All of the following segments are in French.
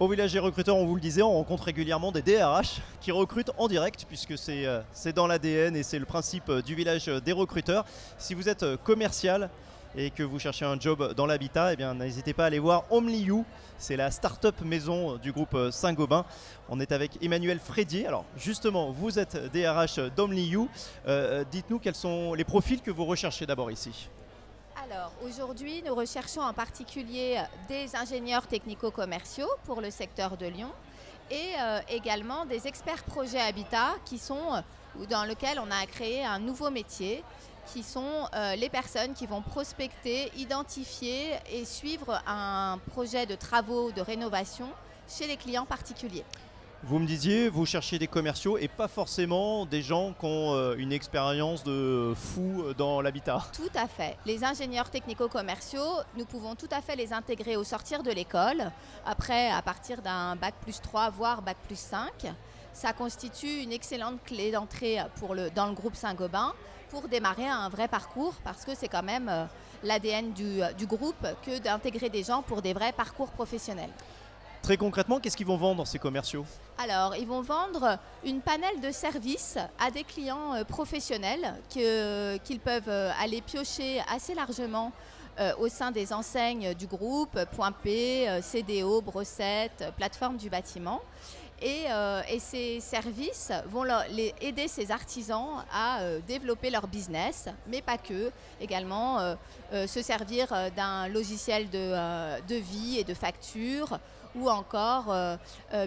Au village des recruteurs, on vous le disait, on rencontre régulièrement des DRH qui recrutent en direct puisque c'est dans l'ADN et c'est le principe du village des recruteurs. Si vous êtes commercial et que vous cherchez un job dans l'habitat, eh bien, n'hésitez pas à aller voir Homely.you. C'est la start-up maison du groupe Saint-Gobain. On est avec Emmanuel Frédier. Alors justement, vous êtes DRH d'Homely.you. Dites-nous quels sont les profils que vous recherchez d'abord ici. Alors aujourd'hui, nous recherchons en particulier des ingénieurs technico-commerciaux pour le secteur de Lyon et également des experts projets habitat dans lequel on a créé un nouveau métier qui sont les personnes qui vont prospecter, identifier et suivre un projet de travaux de rénovation chez les clients particuliers. Vous me disiez, vous cherchez des commerciaux et pas forcément des gens qui ont une expérience de fou dans l'habitat. Tout à fait. Les ingénieurs technico-commerciaux, nous pouvons tout à fait les intégrer au sortir de l'école. Après, à partir d'un bac+3, voire bac+5, ça constitue une excellente clé d'entrée dans le groupe Saint-Gobain pour démarrer un vrai parcours parce que c'est quand même l'ADN du groupe que d'intégrer des gens pour des vrais parcours professionnels. Très concrètement, qu'est-ce qu'ils vont vendre ces commerciaux ? Alors, ils vont vendre une panelle de services à des clients professionnels qu'ils peuvent aller piocher assez largement au sein des enseignes du groupe, Point P, CDO, Brossette, plateforme du bâtiment. Et ces services vont aider ces artisans à développer leur business, mais pas que, également se servir d'un logiciel de devis et de facture, ou encore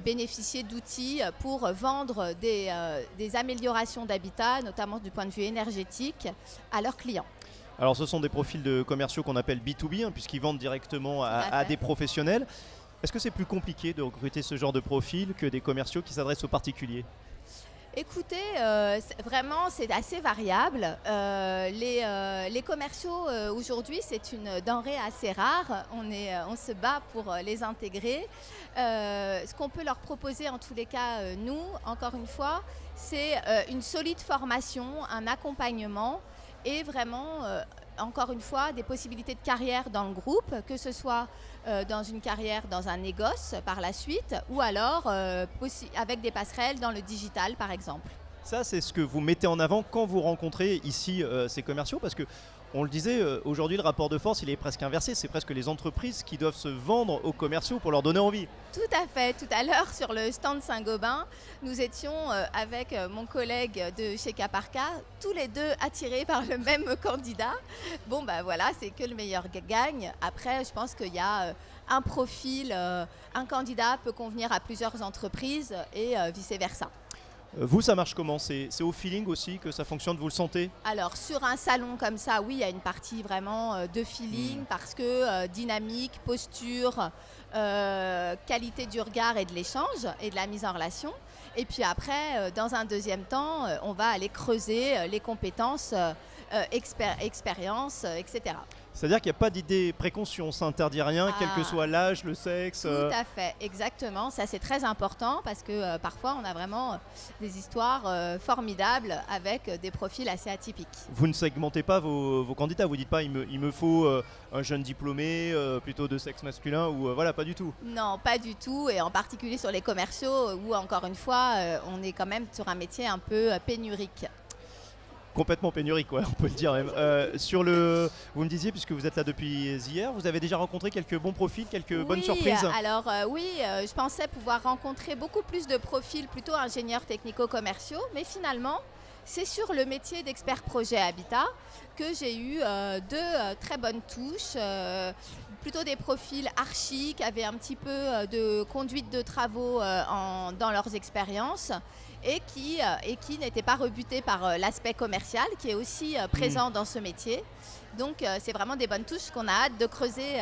bénéficier d'outils pour vendre des améliorations d'habitat, notamment du point de vue énergétique, à leurs clients. Alors ce sont des profils de commerciaux qu'on appelle B2B, puisqu'ils vendent directement à des professionnels. Est-ce que c'est plus compliqué de recruter ce genre de profil que des commerciaux qui s'adressent aux particuliers ? Écoutez, vraiment c'est assez variable. Les commerciaux aujourd'hui c'est une denrée assez rare. On se bat pour les intégrer. Ce qu'on peut leur proposer en tous les cas, nous, encore une fois, c'est une solide formation, un accompagnement et vraiment, encore une fois, des possibilités de carrière dans le groupe, que ce soit dans une carrière dans un négoce par la suite ou alors avec des passerelles dans le digital par exemple. Ça, c'est ce que vous mettez en avant quand vous rencontrez ici ces commerciaux, parce que on le disait, aujourd'hui le rapport de force il est presque inversé, c'est presque les entreprises qui doivent se vendre aux commerciaux pour leur donner envie. Tout à fait, tout à l'heure sur le stand Saint-Gobain, nous étions avec mon collègue de chez Caparca, tous les deux attirés par le même candidat. Bon ben voilà, c'est que le meilleur gagne. Après je pense qu'il y a un profil, un candidat peut convenir à plusieurs entreprises et vice versa. Vous, ça marche comment ? C'est au feeling aussi que ça fonctionne, vous le sentez ? Alors sur un salon comme ça, oui, il y a une partie vraiment de feeling parce que dynamique, posture, qualité du regard et de l'échange et de la mise en relation. Et puis après, dans un deuxième temps, on va aller creuser les compétences, expérience, etc. C'est-à-dire qu'il n'y a pas d'idée préconçue, on ne s'interdit rien, quel que soit l'âge, le sexe. Tout à fait, exactement. Ça c'est très important parce que parfois on a vraiment des histoires formidables avec des profils assez atypiques. Vous ne segmentez pas vos candidats, vous ne dites pas il me faut un jeune diplômé plutôt de sexe masculin ou voilà, pas du tout. Non, pas du tout, et en particulier sur les commerciaux où encore une fois on est quand même sur un métier un peu pénurique. Complètement pénurique, ouais, on peut le dire même. Vous me disiez, puisque vous êtes là depuis hier, vous avez déjà rencontré quelques bons profils, quelques bonnes surprises ? Alors je pensais pouvoir rencontrer beaucoup plus de profils plutôt ingénieurs technico-commerciaux, mais finalement, c'est sur le métier d'expert projet habitat que j'ai eu deux très bonnes touches, plutôt des profils archi qui avaient un petit peu de conduite de travaux dans leurs expériences et qui n'étaient pas rebutés par l'aspect commercial qui est aussi présent dans ce métier. Donc c'est vraiment des bonnes touches qu'on a hâte de creuser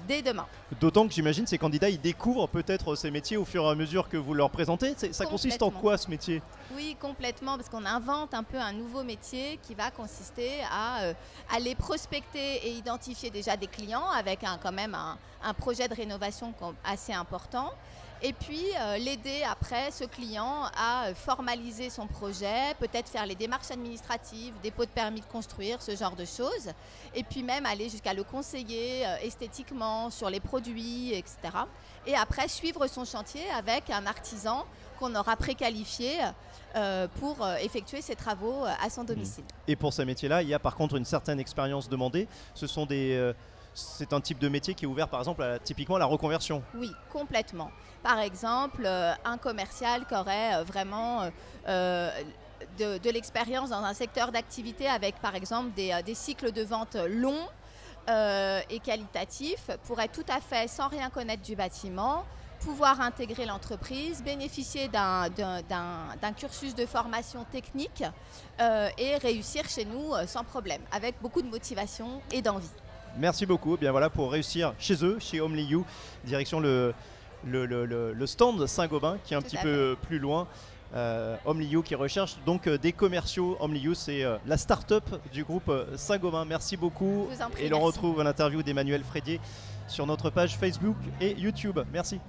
dès demain. D'autant que j'imagine ces candidats, ils découvrent peut-être ces métiers au fur et à mesure que vous leur présentez. Ça consiste en quoi ce métier ? Oui, complètement, parce qu'on invente un peu un nouveau métier qui va consister à aller prospecter et identifier déjà des clients avec quand même un projet de rénovation assez important. Et puis l'aider après, ce client, à formaliser son projet, peut-être faire les démarches administratives, dépôt de permis de construire, ce genre de choses. Et puis même aller jusqu'à le conseiller esthétiquement sur les produits, etc. Et après suivre son chantier avec un artisan qu'on aura préqualifié pour effectuer ses travaux à son domicile. Et pour ces métiers-là, il y a par contre une certaine expérience demandée. C'est un type de métier qui est ouvert par exemple typiquement à la reconversion. Oui, complètement. Par exemple, un commercial qui aurait vraiment de l'expérience dans un secteur d'activité avec par exemple des cycles de vente longs et qualitatifs pourrait tout à fait, sans rien connaître du bâtiment, pouvoir intégrer l'entreprise, bénéficier d'un cursus de formation technique et réussir chez nous sans problème, avec beaucoup de motivation et d'envie. Merci beaucoup. Bien voilà, pour réussir chez eux, chez Homely You, direction le stand Saint-Gobain qui est un petit peu plus loin. Homely You qui recherche donc des commerciaux. Homely You, c'est la start-up du groupe Saint-Gobain. Merci beaucoup. Je vous en prie, et l'on merci. retrouve l'interview d'Emmanuel Frédier sur notre page Facebook et YouTube. Merci.